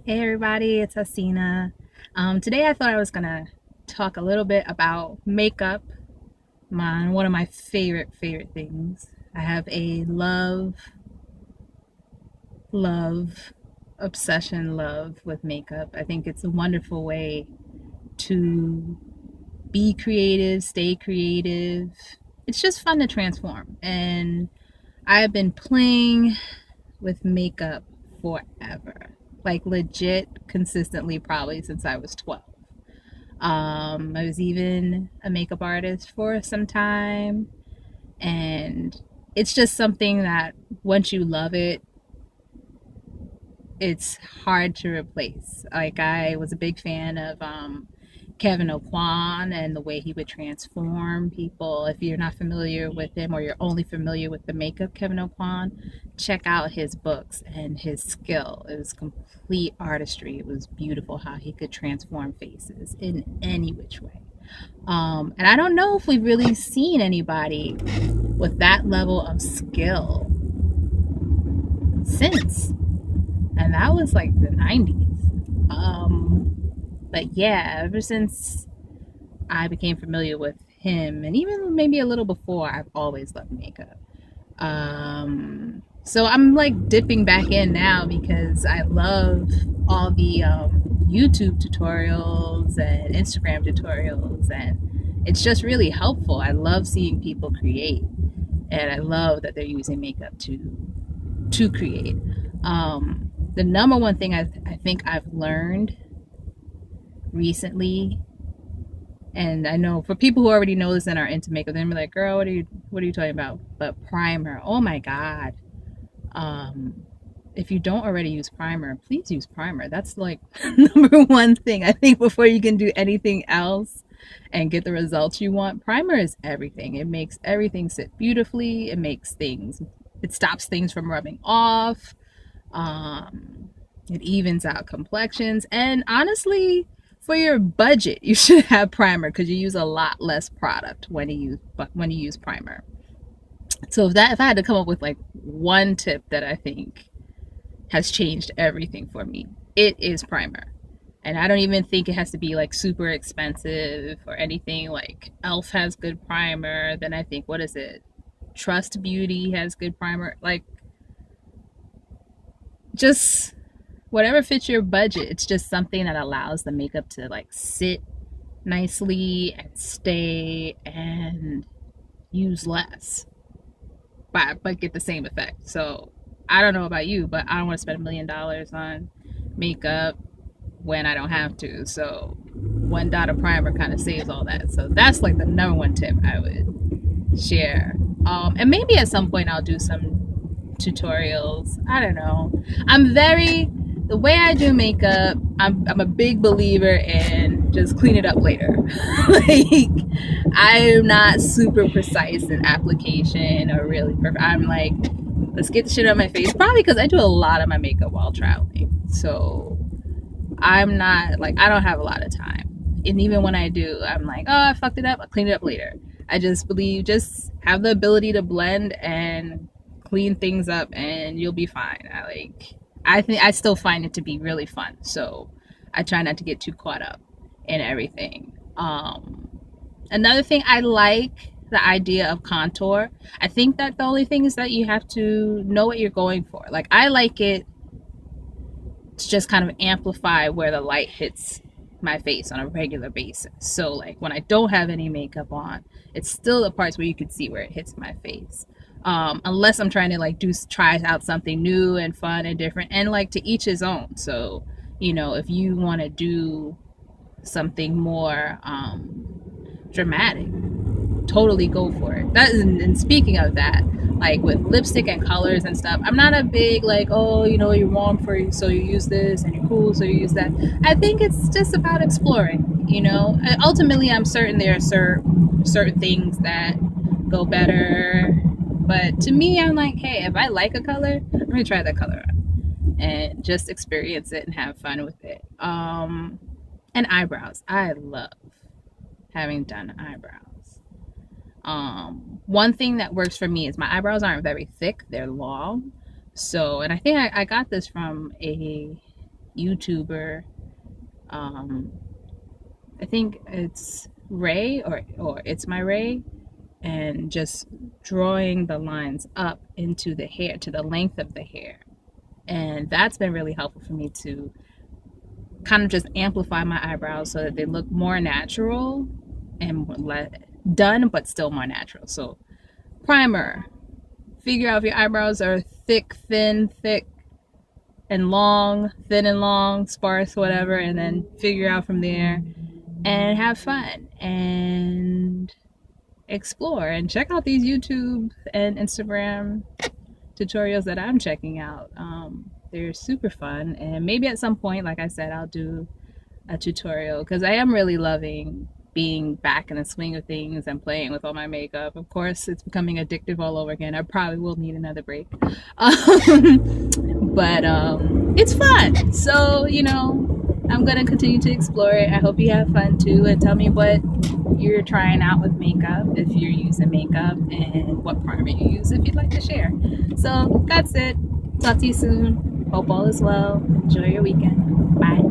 Hey everybody, it's Hasina. Today I thought I was gonna talk a little bit about makeup, one of my favorite things. I have a love, obsession love with makeup. I think it's a wonderful way to be creative, stay creative. It's just fun to transform. And I've been playing with makeup forever. Like legit consistently probably since I was 12. I was even a makeup artist for some time, and it's just something that once you love it, it's hard to replace. Like I was a big fan of Kevin O'Quan and the way he would transform people. If you're not familiar with him or you're only familiar with the makeup Kevin O'Quan, check out his books and his skill. It was complete artistry. It was beautiful how he could transform faces in any which way. And I don't know if we've really seen anybody with that level of skill since. And that was like the 90s. But yeah, ever since I became familiar with him, and even maybe a little before, I've always loved makeup. So I'm like dipping back in now because I love all the YouTube tutorials and Instagram tutorials, and it's just really helpful. I love seeing people create, and I love that they're using makeup to create. The number one thing I think I've learned recently, and I know for people who already know this and are into makeup, they're gonna be like, "Girl, what are you talking about?" But primer, oh my god! Um, if you don't already use primer, please use primer. That's like number one thing I think before you can do anything else and get the results you want. Primer is everything. It makes everything sit beautifully. It stops things from rubbing off. Um, it evens out complexions. And honestly, for your budget, you should have primer because you use a lot less product when you use primer. So if I had to come up with like one tip that I think has changed everything for me, it is primer. And I don't even think it has to be like super expensive or anything. Like Elf has good primer. Then I think, what is it? Trust Beauty has good primer. Like just whatever fits your budget. It's just something that allows the makeup to like sit nicely and stay and use less, but get the same effect. So I don't know about you, but I don't want to spend $1 million on makeup when I don't have to. So one dot of primer kind of saves all that. So that's like the number one tip I would share. And maybe at some point I'll do some tutorials. I don't know. The way I do makeup, I'm a big believer in just clean it up later. Like, I'm not super precise in application or really perfect. I'm like, let's get the shit on my face. Probably because I do a lot of my makeup while traveling. So I'm not like, I don't have a lot of time. And even when I do, I'm like, oh, I fucked it up. I'll clean it up later. I just believe just have the ability to blend and clean things up and you'll be fine. I think I still find it to be really fun. So I try not to get too caught up in everything. Another thing I like the idea of contour. I think that the only thing is that you have to know what you're going for. Like I like it to just kind of amplify where the light hits my face on a regular basis. So like when I don't have any makeup on, it's still the parts where you can see where it hits my face. Unless I'm trying to like try out something new and fun and different, and like to each his own. So if you want to do something more dramatic, totally go for it. And speaking of that, like with lipstick and colors and stuff, I'm not a big like, oh, you're warm so you use this, and you're cool so you use that. I think it's just about exploring. Ultimately I'm certain there are certain things that go better, but to me I'm like, hey, if I like a color, I'm gonna try that color on and just experience it and have fun with it. And eyebrows, I love having done eyebrows. One thing that works for me is my eyebrows aren't very thick, they're long. So, and I think I got this from a YouTuber. I think it's Ray or It's My Ray, and just drawing the lines up into the hair, to the length of the hair. And that's been really helpful for me to kind of just amplify my eyebrows so that they look more natural and done, but still more natural. So, primer, figure out if your eyebrows are thick, thin, thick, and long, thin and long, sparse, whatever, and then figure out from there and have fun and explore and check out these YouTube and Instagram tutorials that I'm checking out. They're super fun, and maybe at some point, like I said, I'll do a tutorial because I am really loving being back in the swing of things and playing with all my makeup. Of course, it's becoming addictive all over again. I probably will need another break. But it's fun. So, I'm going to continue to explore it. I hope you have fun too, and tell me what you're trying out with makeup, if you're using makeup, and what primer you use if you'd like to share. So that's it. Talk to you soon. Hope all is well. Enjoy your weekend. Bye.